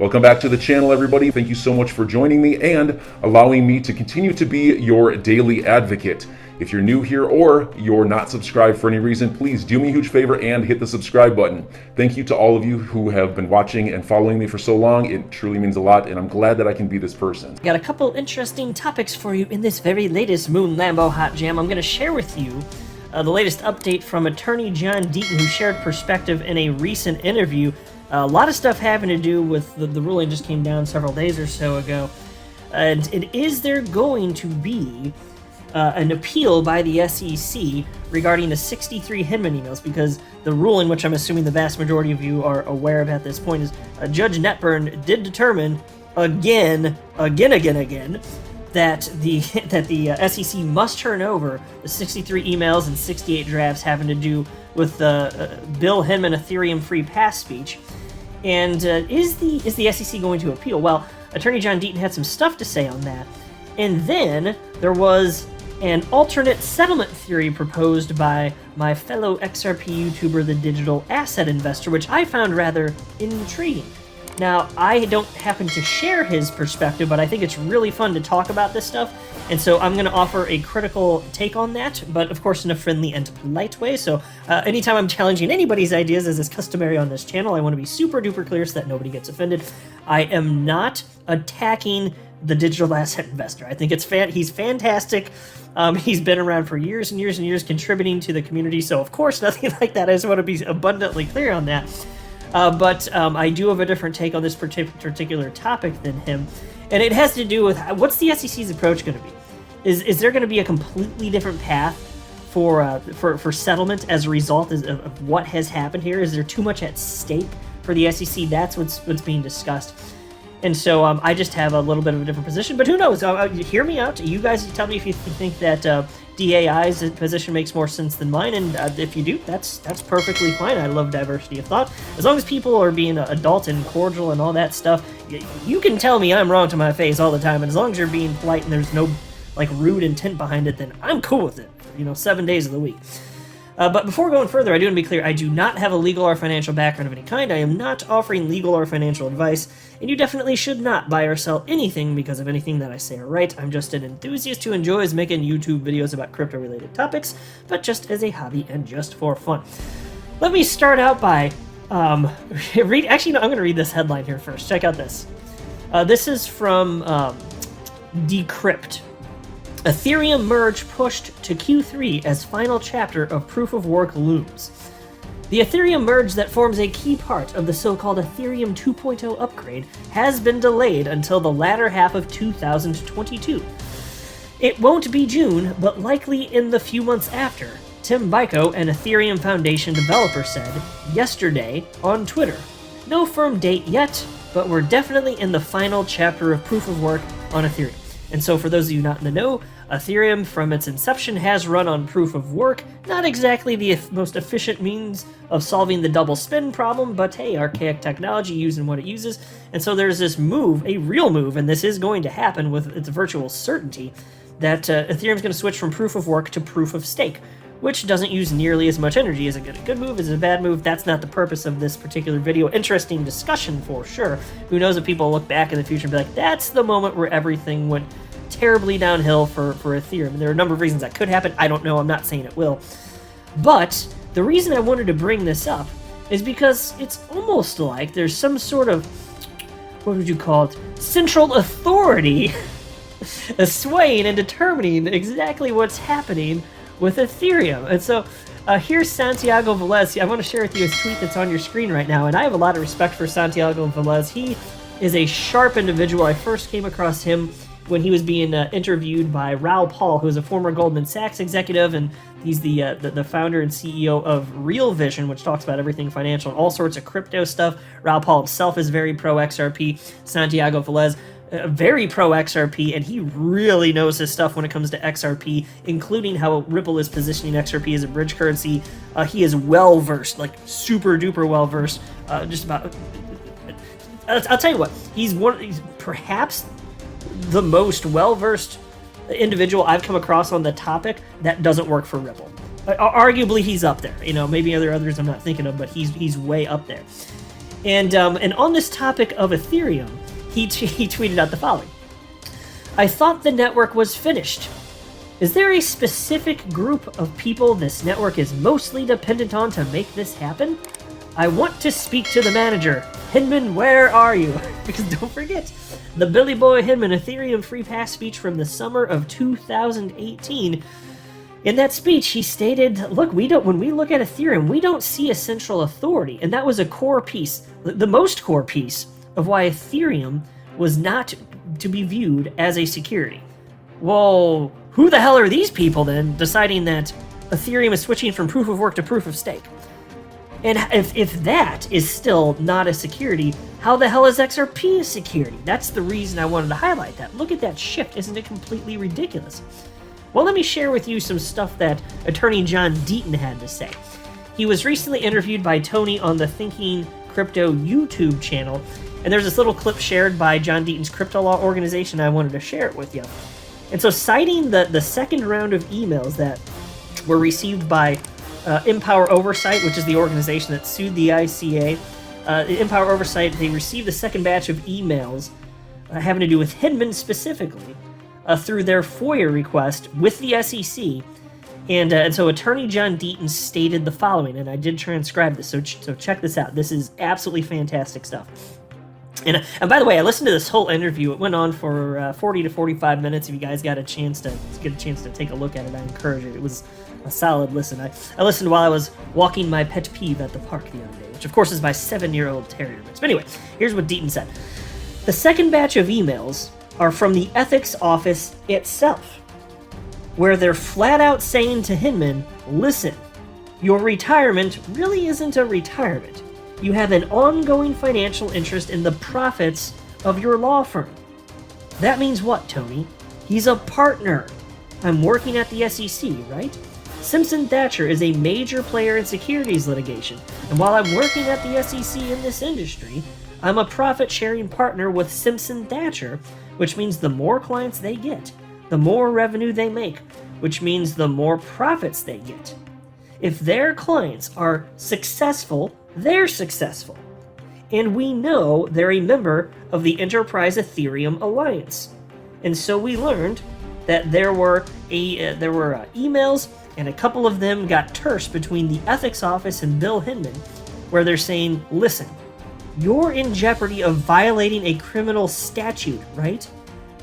Welcome back to the channel, everybody. Thank you so much for joining me and allowing me to continue to be your daily advocate. If you're new here or you're not subscribed for any reason, please do me a huge favor and hit the subscribe button. Thank you to all of you who have been watching and following me for so long. It truly means a lot, and I'm glad that I can be this person. Got a couple interesting topics for you in this very latest Moon Lambo Hot Jam. I'm going to share with you the latest update from attorney John Deaton, who shared perspective in a recent interview. A lot of stuff having to do with the ruling just came down several days or so ago. And is there going to be an appeal by the SEC regarding the 63 Hinman emails? Because the ruling, which I'm assuming the vast majority of you are aware of at this point, is Judge Netburn did determine again, that the SEC must turn over the 63 emails and 68 drafts having to do with Bill Hinman Ethereum free pass speech. And is the SEC going to appeal? Well, attorney John Deaton had some stuff to say on that. And then there was an alternate settlement theory proposed by my fellow XRP YouTuber, the Digital Asset Investor, which I found rather intriguing. Now, I don't happen to share his perspective, but I think it's really fun to talk about this stuff, and so I'm going to offer a critical take on that, but of course in a friendly and polite way. So anytime I'm challenging anybody's ideas, as is customary on this channel, I want to be super duper clear so that nobody gets offended. I am not attacking the Digital Asset Investor. I think he's fantastic. He's been around for years and years and years contributing to the community, so of course nothing like that. I just want to be abundantly clear on that. But I do have a different take on this particular topic than him, and it has to do with what's the SEC's approach going to be? Is there going to be a completely different path for settlement as a result of what has happened here? Is there too much at stake for the SEC? That's what's being discussed. And so I just have a little bit of a different position, but who knows? Hear me out. You guys tell me if you think that DAI's position makes more sense than mine, and if you do, that's perfectly fine. I love diversity of thought. As long as people are being adult and cordial and all that stuff, you can tell me I'm wrong to my face all the time, and as long as you're being polite and there's no rude intent behind it, then I'm cool with it. 7 days of the week. But before going further, I do want to be clear, I do not have a legal or financial background of any kind. I am not offering legal or financial advice, and you definitely should not buy or sell anything because of anything that I say or write. I'm just an enthusiast who enjoys making YouTube videos about crypto-related topics, but just as a hobby and just for fun. Let me start out by I'm going to read this headline here first. Check out this. This is from Decrypt. Ethereum merge pushed to Q3 as final chapter of Proof of Work looms. The Ethereum merge that forms a key part of the so-called Ethereum 2.0 upgrade has been delayed until the latter half of 2022. It won't be June, but likely in the few months after, Tim Biko, an Ethereum Foundation developer, said yesterday on Twitter. No firm date yet, but we're definitely in the final chapter of Proof of Work on Ethereum. And so for those of you not in the know, Ethereum from its inception has run on Proof of Work, not exactly the most efficient means of solving the double spend problem, but hey, archaic technology using what it uses. And so there's this move, a real move, and this is going to happen with its virtual certainty, that Ethereum's going to switch from Proof of Work to Proof of Stake, which doesn't use nearly as much energy. Is it a good move? Is it a bad move? That's not the purpose of this particular video. Interesting discussion for sure. Who knows if people look back in the future and be like, that's the moment where everything went terribly downhill for Ethereum. There are a number of reasons that could happen. I don't know. I'm not saying it will. But the reason I wanted to bring this up is because it's almost like there's some sort of, what would you call it, central authority swaying and determining exactly what's happening with Ethereum. And so here's Santiago Velez. I want to share with you his tweet that's on your screen right now, and I have a lot of respect for Santiago Velez. He is a sharp individual. I first came across him when he was being interviewed by Raoul Pal, who is a former Goldman Sachs executive, and he's the founder and CEO of Real Vision, which talks about everything financial and all sorts of crypto stuff. Raoul Pal himself is very pro-XRP. Santiago Velez, very pro-XRP, and he really knows his stuff when it comes to XRP, including how Ripple is positioning XRP as a bridge currency. He is well-versed, like super-duper well-versed, just about... I'll tell you what, he's perhaps the most well-versed individual I've come across on the topic that doesn't work for Ripple. Arguably, he's up there. Maybe there are others I'm not thinking of, but he's way up there. And on this topic of Ethereum, he tweeted out the following. I thought the network was finished. Is there a specific group of people this network is mostly dependent on to make this happen? I want to speak to the manager. Hinman, where are you? Because don't forget, the Billy Boy Hinman Ethereum Free Pass speech from the summer of 2018. In that speech, he stated, look, when we look at Ethereum, we don't see a central authority. And that was a core piece, the most core piece of why Ethereum was not to be viewed as a security. Well, who the hell are these people then deciding that Ethereum is switching from proof of work to proof of stake? And if that is still not a security, how the hell is XRP a security? That's the reason I wanted to highlight that. Look at that shift. Isn't it completely ridiculous? Well, let me share with you some stuff that attorney John Deaton had to say. He was recently interviewed by Tony on the Thinking Crypto YouTube channel, and there's this little clip shared by John Deaton's crypto law organization. I wanted to share it with you. And so, citing the second round of emails that were received by Empower Oversight, which is the organization that sued the ICA, Empower Oversight, they received the second batch of emails having to do with Hinman specifically through their FOIA request with the SEC. And so attorney John Deaton stated the following, and I did transcribe this, so check this out. This is absolutely fantastic stuff. And by the way, I listened to this whole interview. It went on for 40 to 45 minutes. If you guys got a chance to take a look at it, I encourage it. It was a solid listen. I listened while I was walking my pet peeve at the park the other day, which of course is my 7-year-old terrier mix. But anyway, here's what Deaton said. The second batch of emails are from the ethics office itself, where they're flat out saying to Hinman, listen, your retirement really isn't a retirement. You have an ongoing financial interest in the profits of your law firm. That means what, Tony? He's a partner. I'm working at the SEC, right? Simpson Thacher is a major player in securities litigation, and while I'm working at the SEC in this industry, I'm a profit-sharing partner with Simpson Thacher, which means the more clients they get, the more revenue they make, which means the more profits they get. If their clients are successful, they're successful. And we know they're a member of the Enterprise Ethereum Alliance. And so we learned that there were emails, and a couple of them got terse between the ethics office and Bill Hinman, where they're saying, listen, you're in jeopardy of violating a criminal statute, right?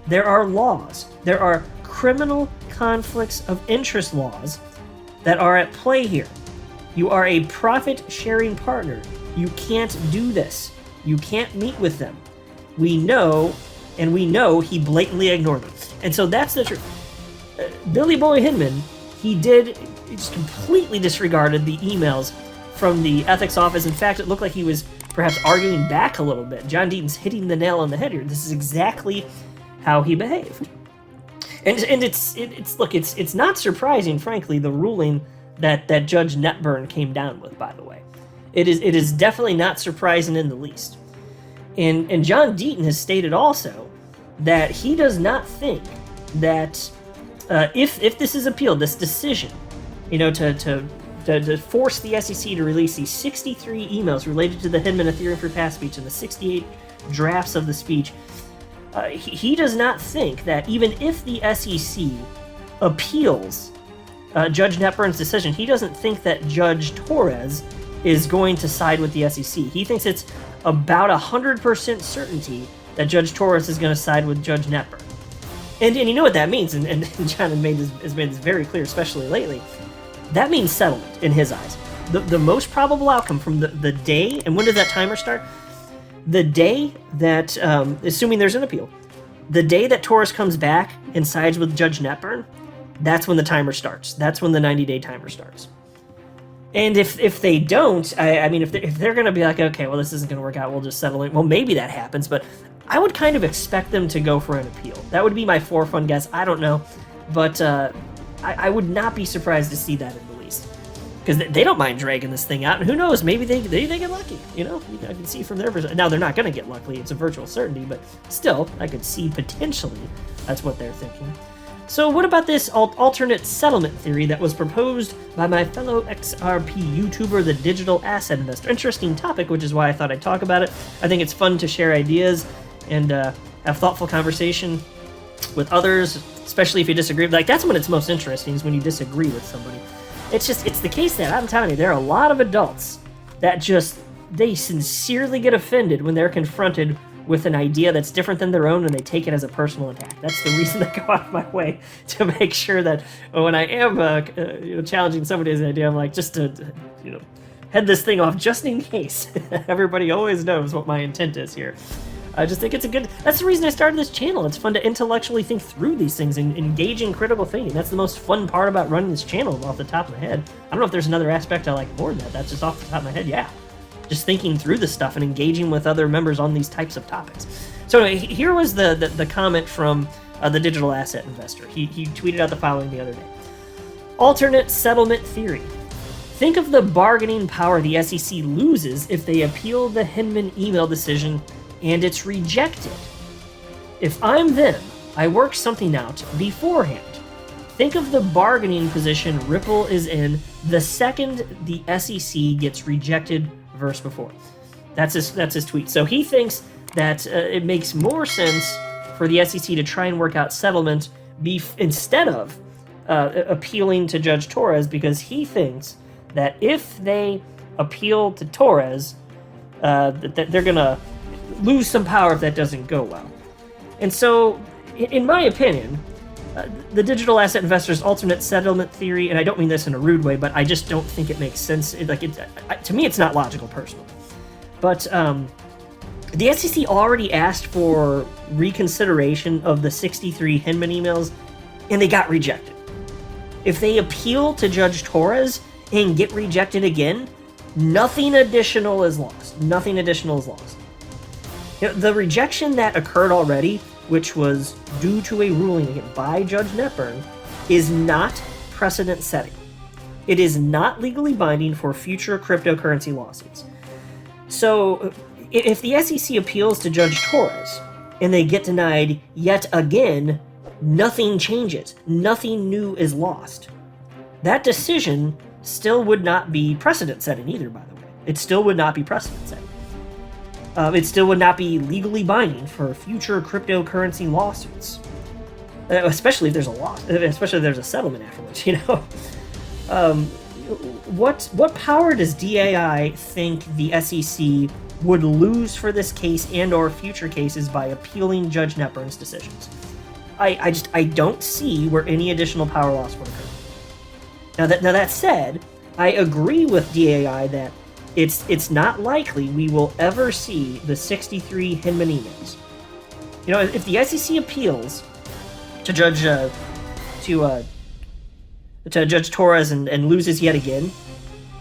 There are laws. There are criminal conflicts of interest laws that are at play here. You are a profit-sharing partner. You can't do this. You can't meet with them. We know he blatantly ignored them. And so that's the truth. Billy Boy Hinman, he just completely disregarded the emails from the ethics office. In fact, it looked like he was perhaps arguing back a little bit. John Deaton's hitting the nail on the head here. This is exactly how he behaved. And it's not surprising, frankly, the ruling that Judge Netburn came down with, by the way. It is definitely not surprising in the least. And John Deaton has stated also that he does not think that if this is appealed, this decision, to force the SEC to release these 63 emails related to the Hinman Ethereum Free Pass speech and the 68 drafts of the speech, he does not think that even if the SEC appeals Judge Netburn's decision, he doesn't think that Judge Torres is going to side with the SEC. He thinks it's about 100% certainty that Judge Torres is going to side with Judge Netburn. And you know what that means, and John has made this very clear, especially lately. That means settlement in his eyes. The most probable outcome from the day, and when does that timer start? The day that, assuming there's an appeal, the day that Torres comes back and sides with Judge Netburn, that's when the timer starts. That's when the 90-day timer starts. And if they don't, if they're going to be like, okay, well, this isn't going to work out, we'll just settle it. Well, maybe that happens, but I would kind of expect them to go for an appeal. That would be my for fun guess. I don't know, but I would not be surprised to see that in the least, because they don't mind dragging this thing out. And who knows? Maybe they get lucky. I can see from their perspective. Now they're not going to get lucky. It's a virtual certainty, but still, I could see potentially that's what they're thinking. So what about this alternate settlement theory that was proposed by my fellow XRP YouTuber, the digital asset investor? Interesting topic, which is why I thought I'd talk about it. I think it's fun to share ideas and have thoughtful conversation with others, especially if you disagree. Like, that's when it's most interesting, is when you disagree with somebody. It's the case that I'm telling you, there are a lot of adults that they sincerely get offended when they're confronted with an idea that's different than their own, and they take it as a personal attack. That's the reason I go out of my way to make sure that when I am challenging somebody's idea, I'm like, just to head this thing off just in case. Everybody always knows what my intent is here. I just think that's the reason I started this channel. It's fun to intellectually think through these things and engage in critical thinking. That's the most fun part about running this channel off the top of my head. I don't know if there's another aspect I like more than that. That's just off the top of my head, yeah. Just thinking through this stuff and engaging with other members on these types of topics. So anyway, here was the comment from the digital asset investor. He tweeted out the following the other day. Alternate settlement theory. Think of the bargaining power the SEC loses if they appeal the Hinman email decision and it's rejected. If I'm them, I work something out beforehand. Think of the bargaining position Ripple is in the second the SEC gets rejected verse before. That's his tweet. So he thinks that it makes more sense for the SEC to try and work out settlement instead of appealing to Judge Torres, because he thinks that if they appeal to Torres, that they're gonna lose some power if that doesn't go well. And so, in my opinion, the digital asset investor's alternate settlement theory, and I don't mean this in a rude way, but I just don't think it makes sense. To me, it's not logical, personally. But the SEC already asked for reconsideration of the 63 Hinman emails, and they got rejected. If they appeal to Judge Torres and get rejected again, nothing additional is lost. Nothing additional is lost. The rejection that occurred already, which was due to a ruling again by Judge Netburn, is not precedent-setting. It is not legally binding for future cryptocurrency lawsuits. So, if the SEC appeals to Judge Torres and they get denied yet again, nothing changes. Nothing new is lost. That decision still would not be precedent-setting either, by the way. It still would not be precedent-setting. It still would not be legally binding for future cryptocurrency lawsuits, especially if there's especially if there's a settlement afterwards. What power does DAI think the SEC would lose for this case and/or future cases by appealing Judge Netburn's decisions? I don't see where any additional power loss would occur. Now that said, I agree with DAI that it's not likely we will ever see the 63 Hinman emails. If the SEC appeals to Judge Torres and loses yet again,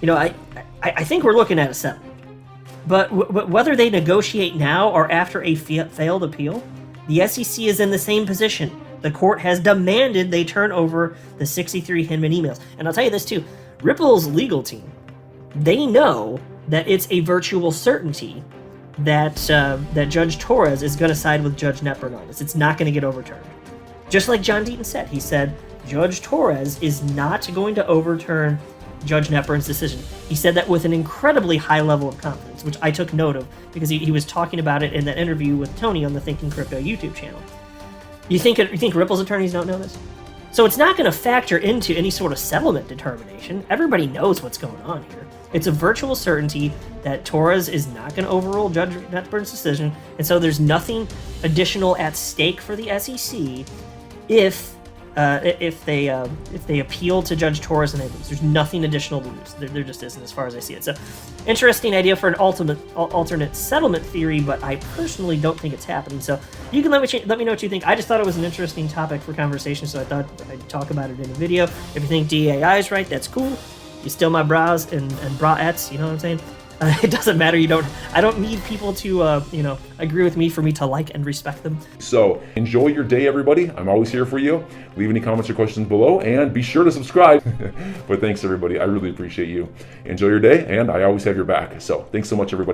I think we're looking at a settlement. But whether they negotiate now or after a failed appeal, the SEC is in the same position. The court has demanded they turn over the 63 Hinman emails. And I'll tell you this too, Ripple's legal team, they know that it's a virtual certainty that Judge Torres is going to side with Judge Netburn on this. It's not going to get overturned. Just like John Deaton said, he said Judge Torres is not going to overturn Judge Netburn's decision. He said that with an incredibly high level of confidence, which I took note of because he was talking about it in that interview with Tony on the Thinking Crypto YouTube channel. You think Ripple's attorneys don't know this? So it's not going to factor into any sort of settlement determination. Everybody knows what's going on here. It's a virtual certainty that Torres is not going to overrule Judge Netburn's decision, and so there's nothing additional at stake for the SEC if they appeal to Judge Torres and they lose. There's nothing additional to lose. There just isn't, as far as I see it. So, interesting idea for an alternate settlement theory, but I personally don't think it's happening. So, you can let me know what you think. I just thought it was an interesting topic for conversation, so I thought I'd talk about it in a video. If you think DAI is right, that's cool. You steal my brows and braettes, you know what I'm saying? It doesn't matter. I don't need people to, agree with me for me to like and respect them. So enjoy your day, everybody. I'm always here for you. Leave any comments or questions below, and be sure to subscribe. But thanks, everybody. I really appreciate you. Enjoy your day, and I always have your back. So thanks so much, everybody.